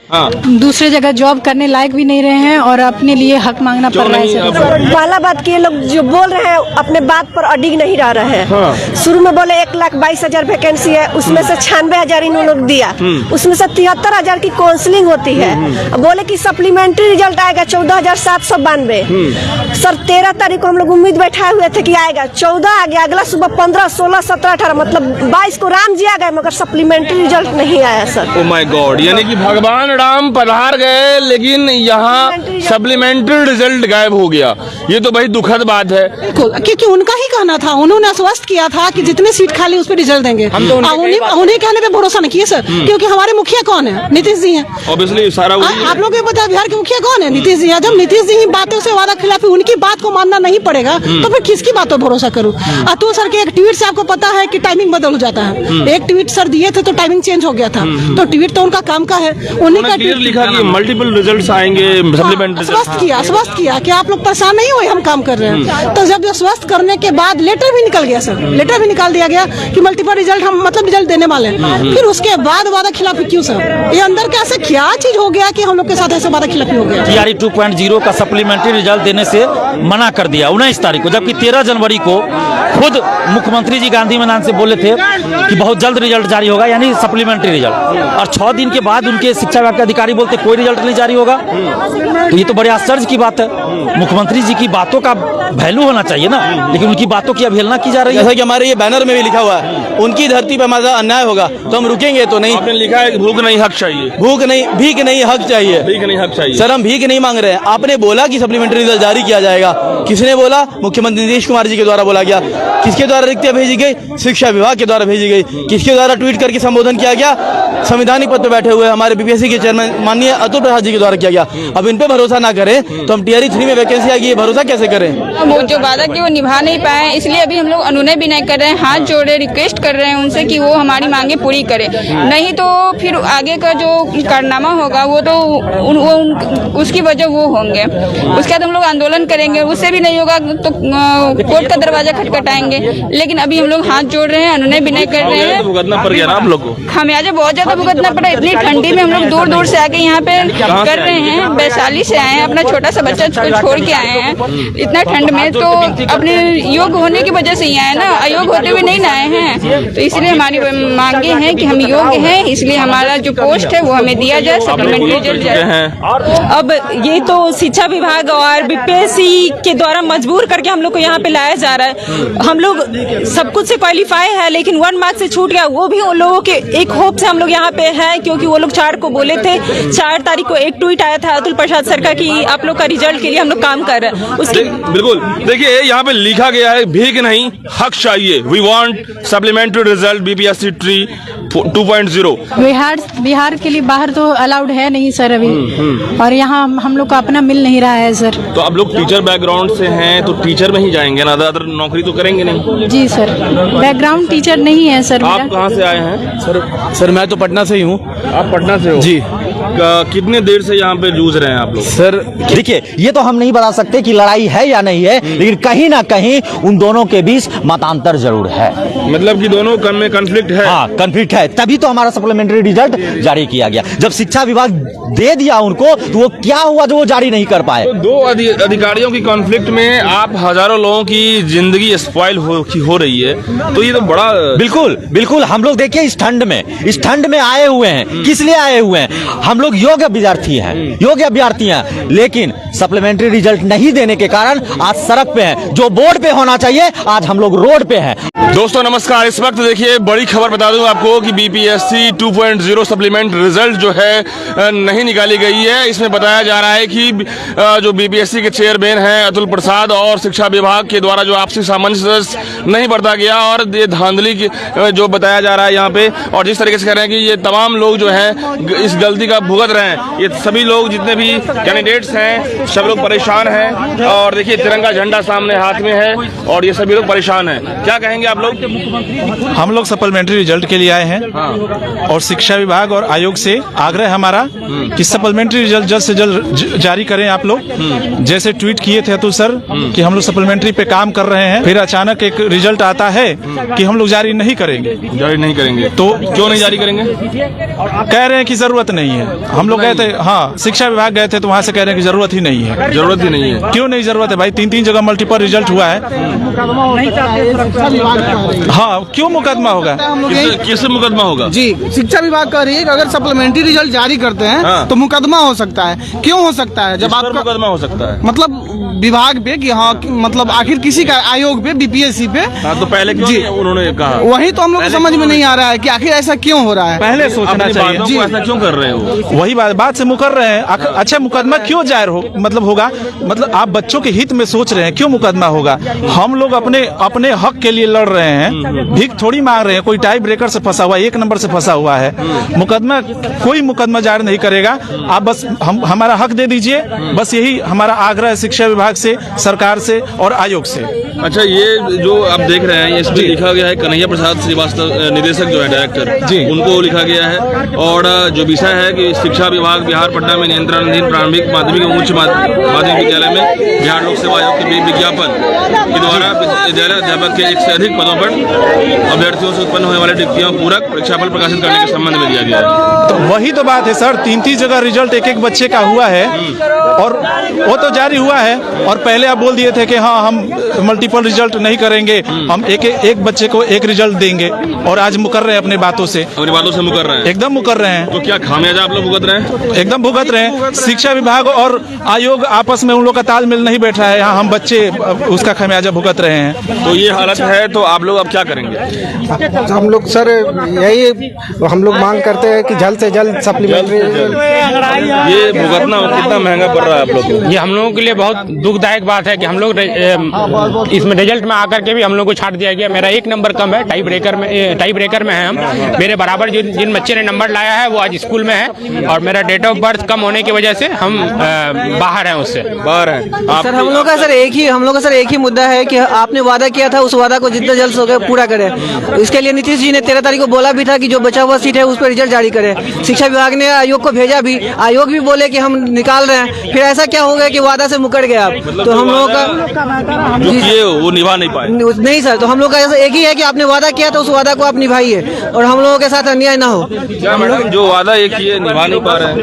दूसरे जगह जॉब करने लायक भी नहीं रहे हैं और अपने लिए हक मांगना पड़ रहा है। पहला बात कि ये लोग जो बोल रहे हैं अपने बात पर अडिग नहीं रह रहे हैं। शुरू में बोले 1,22,000 वैकेंसी है, उसमें से 96,000 इन लोग दिया, उसमें से 73,000 की काउंसलिंग होती है। बोले कि सप्लीमेंट्री रिजल्ट आएगा 14,792। सर 13 तारीख को हम लोग उम्मीद बैठाए हुए थे कि आएगा, 14 आ गया, अगला सुबह 15, 16, 17, 18 मतलब 22 को राम जी आ गए, मगर सप्लीमेंट्री रिजल्ट नहीं आया सर। ओह माय गॉड, यानी कि भगवान राम पधार गए लेकिन यहाँ सप्लीमेंट्री रिजल्ट गायब हो गया। ये तो भाई दुखद बात है। बिल्कुल, क्योंकि उनका ही कहना था, उन्होंने आश्वस्त किया था कि जितने सीट खाली उस पर रिजल्ट देंगे। हम तो उन्हें कहने पे भरोसा नहीं किया सर, क्योंकि हमारे मुखिया कौन है? नीतीश जी हैं। ऑब्वियसली सारा आप लोगों को पता है बिहार के मुखिया कौन है? नीतीश जी हैं। जब नीतीश जी ही बातों से वादा खिलाफी, उनकी बात को मानना नहीं पड़ेगा तो फिर किसकी बात पर भरोसा करूँ? अतुल सर के एक ट्वीट से आपको पता है कि टाइमिंग बदल हो जाता है। एक ट्वीट सर दिए थे तो टाइमिंग चेंज हो गया था, तो ट्वीट तो उनका काम का है। उन्हीं का क्लियर लिखा कि मल्टीपल रिजल्ट्स आएंगे, सप्लीमेंट स्वस्थ किया कि आप लोग परेशान नहीं हुए, हम काम कर रहे हैं। तो जब स्वस्थ करने के बाद लेटर भी निकल गया सर, लेटर भी निकाल दिया गया कि मल्टीपल रिजल्ट हम मतलब रिजल्ट देने वाले हैं। फिर उसके बाद वादा खिलाफी क्यों सर? ये अंदर का ऐसा क्या चीज हो गया कि हम लोग के साथ ऐसे वादा खिलाफी हो गया? TRE 2.0 का सप्लीमेंट्री रिजल्ट देने से मना कर दिया 19 तारीख को, जबकि 13 जनवरी को खुद मुख्यमंत्री जी गांधी मैदान से बोले थे कि बहुत जल्द रिजल्ट जारी होगा, यानी सप्लीमेंट्री रिजल्ट। और 6 दिन के बाद उनके शिक्षा विभाग के अधिकारी बोलते कोई रिजल्ट नहीं जारी होगा। तो ये तो बड़े आश्चर्य की बात है। मुख्यमंत्री जी की बातों का वैल्यू होना चाहिए ना, लेकिन उनकी बातों की अवहेलना की जा रही है। जैसा कि हमारे ये बैनर में भी लिखा हुआ है, उनकी धरती पर हमारा अन्याय होगा तो हम रुकेंगे तो नहीं। आपने लिखा है कि भूख नहीं हक चाहिए, भूख नहीं, भीख नहीं हक चाहिए। भीख नहीं हक चाहिए सर, हम भीख नहीं मांग रहे हैं। आपने बोला कि सप्लीमेंट्री रिजल्ट जारी किया जाएगा, किसने बोला? मुख्यमंत्री नीतीश कुमार जी के द्वारा बोला गया। किसके द्वारा रिक्तियां भेजी गई? शिक्षा विभाग के द्वारा भेजी गई। किसके द्वारा ट्वीट करके संबोधन किया गया? संवैधानिक पद पर बैठे हुए हमारे बीपीएससी के चेयरमैन माननीय अतुल प्रसाद जी के द्वारा किया गया। अब इन पे भरोसा ना करें तो हम TRE 3 में वैकेंसी आ गई, भरोसा कैसे करें? वो जो वादा की वो निभा नहीं पाए, इसलिए अभी हम लोग अनुनय भी नहीं कर रहे हैं, हाथ जोड़े रिक्वेस्ट कर रहे हैं उनसे कि वो हमारी मांगे पूरी करें। नहीं तो फिर आगे का जो कारनामा होगा वो तो उसकी वजह वो होंगे। उसके बाद हम लोग आंदोलन करेंगे, उससे भी नहीं होगा तो कोर्ट का दरवाजा खटखटाएंगे। लेकिन अभी हम लोग हाथ जोड़ रहे हैं, अनुनय भी नहीं कर रहे हैं। भुगतना पड़ गया ना आप लोग को? खामियाजा बहुत ज्यादा भुगतना पड़ा। इतनी ठंडी में हम लोग दूर दूर से आके यहाँ पे कर रहे हैं। वैशाली से आए हैं, अपना छोटा सा बच्चा छोड़ के आए हैं इतना ठंड में, तो अपने योग होने की वजह से ही आए ना, अयोग होते हुए नहीं ना आए हैं। तो इसलिए हमारी मांगे हैं कि हम योग्य हैं, इसलिए हमारा जो पोस्ट है वो हमें दिया जाए, सप्लीमेंट्री रिजल्ट जाए। अब ये तो शिक्षा विभाग और बीपीएससी के द्वारा मजबूर करके हम लोग को यहाँ पे लाया जा रहा है। हम लोग सब कुछ से क्वालिफाई है, लेकिन 1 मार्क्स से छूट गया। वो भी उन लोगों के एक होप से हम लोग यहाँ पे हैं, क्योंकि वो लोग 4 को बोले थे। 4 तारीख को एक ट्वीट आया था अतुल प्रसाद सर का कि आप लोग का रिजल्ट के लिए हम लोग काम कर रहे हैं। उसके बिल्कुल, देखिए यहाँ पे लिखा गया है भीख नहीं हक चाहिए। We want supplementary result BPSC 2.0। Bihar के लिए बाहर तो अलाउड है नहीं सर अभी, और यहाँ हम लोग का अपना मिल नहीं रहा है सर। तो आप लोग टीचर बैकग्राउंड से हैं तो टीचर में ही जाएंगे ना, अदर नौकरी तो करेंगे नहीं? जी सर, बैकग्राउंड टीचर नहीं है सर। आप कहाँ से आए हैं? सर मैं तो पटना से ही हूँ। आप पटना से हो जी। कितने देर से यहाँ पे जूझ रहे हैं आप लोग? सर देखिए, ये तो हम नहीं बता सकते कि लड़ाई है या नहीं है, लेकिन कहीं ना कहीं उन दोनों के बीच मतांतर जरूर है। मतलब कि दोनों में कॉन्फ्लिक्ट है? हाँ, कॉन्फ्लिक्ट है, तभी तो हमारा सप्लीमेंट्री रिजल्ट जारी किया गया। जब शिक्षा विभाग दे दिया उनको, तो वो क्या हुआ जो वो जारी नहीं कर पाए? तो 2 अधिकारियों की कॉन्फ्लिक्ट में आप हजारों लोगों की जिंदगी स्पॉइल हो रही है, तो ये तो बड़ा। बिल्कुल बिल्कुल, हम लोग देखिए इस ठंड में आए हुए हैं। किस लिए आए हुए हैं? हम लोग योग्य विद्यार्थी हैं, योग्य अभ्यर्थी हैं, लेकिन सप्लीमेंट्री रिजल्ट नहीं देने के कारण आज सड़क पे हैं। जो बोर्ड पे होना चाहिए, आज हम लोग रोड पे हैं। दोस्तों नमस्कार, इस वक्त देखिए बड़ी खबर बता दूं आपको कि BPSC 2.0 सप्लीमेंट रिजल्ट जो है नहीं निकाली गई है। इसमें बताया जा रहा है कि जो BPSC के चेयरमैन हैं अतुल प्रसाद और शिक्षा विभाग के द्वारा जो आपसी सामंजस्य नहीं बरता गया, और ये धांधली जो बताया जा रहा है यहाँ पे, और जिस तरीके से कह रहे हैं कि ये तमाम लोग जो है इस गलती का भुगत रहे हैं। ये सभी लोग जितने भी कैंडिडेट्स हैं सब लोग परेशान हैं, और देखिए तिरंगा झंडा सामने हाथ में है और ये सभी लोग परेशान हैं। क्या कहेंगे आप लोग? हम लोग सप्लीमेंट्री रिजल्ट के लिए आए हैं और शिक्षा विभाग और आयोग से आग्रह हमारा कि सप्लीमेंट्री रिजल्ट जल्द से जल्द जारी करें। आप लोग जैसे ट्वीट किए थे अतुल सर कि हम लोग सप्लीमेंट्री पे काम कर रहे हैं, फिर अचानक एक रिजल्ट आता है कि हम लोग जारी नहीं करेंगे। तो क्यों नहीं जारी करेंगे? कह रहे हैं कि जरूरत नहीं है। हम लोग गए थे, हाँ शिक्षा विभाग गए थे तो वहाँ से कह रहे हैं कि जरूरत ही नहीं है। जरूरत ही नहीं है? क्यों नहीं जरूरत है भाई, 3 जगह मल्टीपल रिजल्ट हुआ है। हाँ क्यों मुकदमा होगा? किससे मुकदमा होगा? जी शिक्षा विभाग कह रही है कि अगर सप्लीमेंट्री रिजल्ट जारी करते हैं हाँ। तो मुकदमा हो सकता है। क्यों हो सकता है? जब आपका मुकदमा हो सकता है मतलब विभाग पे कि हाँ मतलब आखिर किसी का आयोग पे बीपीएससी पे। हाँ, तो पहले क्यों नहीं उन्होंने कहा? वही तो हम लोग को समझ में नहीं आ रहा है कि आखिर ऐसा क्यों हो रहा है। पहले सोचना चाहिए जी, ऐसा क्यों कर रहे हो? वही बात से मुकर रहे हैं। अच्छा मुकदमा क्यों जाहिर हो मतलब होगा, मतलब आप बच्चों के हित में सोच रहे हैं, क्यों मुकदमा होगा? हम लोग अपने हक के लिए लड़ रहे हैं, भीख थोड़ी मांग रहे हैं। कोई टाई ब्रेकर से फंसा हुआ है, 1 नंबर से फंसा हुआ है। मुकदमा कोई मुकदमा जाहिर नहीं करेगा। आप बस हमारा हक दे दीजिए, बस यही हमारा आग्रह है शिक्षा विभाग से, सरकार से और आयोग से। अच्छा, ये जो आप देख रहे हैं इसमें लिखा गया है कन्हैया प्रसाद श्रीवास्तव निदेशक जो है डायरेक्टर जी, उनको लिखा गया है। और जो विषय है कि शिक्षा विभाग बिहार पटना में नियंत्रणाधीन प्रारंभिक माध्यमिक एवं उच्च माध्यमिक विद्यालय में बिहार लोक सेवा आयोग के विज्ञापन के द्वारा विद्यालय अध्यापक के 1 से अधिक पदों पर अभ्यर्थियों से उत्पन्न होने वाले रिक्तियों पूरक परीक्षाफल प्रकाशित करने के संबंध में दिया गया है। तो वही तो बात है सर, 3 जगह रिजल्ट एक बच्चे का हुआ है और वो तो जारी हुआ है। और पहले आप बोल दिए थे कि हाँ हम मल्टीपल रिजल्ट नहीं करेंगे, हम एक बच्चे को 1 रिजल्ट देंगे, और आज मुकर रहे हैं अपनी बातों से मुकर रहे हैं, एकदम मुकर रहे हैं। तो क्या खामियाजा आप लोग भुगत रहे हैं? एकदम भुगत रहे हैं। शिक्षा विभाग और आयोग आपस में उन लोग का तालमेल नहीं बैठ रहा है, यहाँ हम बच्चे उसका खामियाजा भुगत रहे हैं। तो ये हालत है, तो आप लोग अब क्या करेंगे? हम लोग सर यही हम लोग मांग करते हैं कि जल्द से जल्द सप्लीमेंट्री। ये भुगतना कितना महंगा पड़ रहा है आप लोग को? ये हम लोगों के लिए बहुत दुखदायक बात है कि हम लोग इसमें रिजल्ट में आकर के भी हम लोग को छाट दिया गया। मेरा 1 नंबर कम है, टाई ब्रेकर में है हम। मेरे बराबर जिन बच्चे ने नंबर लाया है वो आज स्कूल में है, और मेरा डेट ऑफ बर्थ कम होने की वजह से हम बाहर हैं, उससे बाहर हैं। सर हम लोग का एक ही मुद्दा है कि आपने वादा किया था, उस वादा को जितना जल्द हो गया पूरा करें। इसके लिए नीतीश जी ने 13 तारीख को बोला भी था कि जो बचा हुआ सीट है उस पर रिजल्ट जारी करें। शिक्षा विभाग ने आयोग को भेजा भी, आयोग भी बोले कि हम निकाल रहे हैं। फिर ऐसा क्या हो गया कि वादा से मुकर गया आप? मतलब तो हम लोगों का वो निभा नहीं पाए। नहीं सर, तो हम लोग का एक ही है कि आपने वादा किया तो उस वादा को आप निभाइए और हम लोगों के साथ अन्याय ना हो। क्या मैडम, जो वादा एक ही है निभा नहीं पा रहे हैं?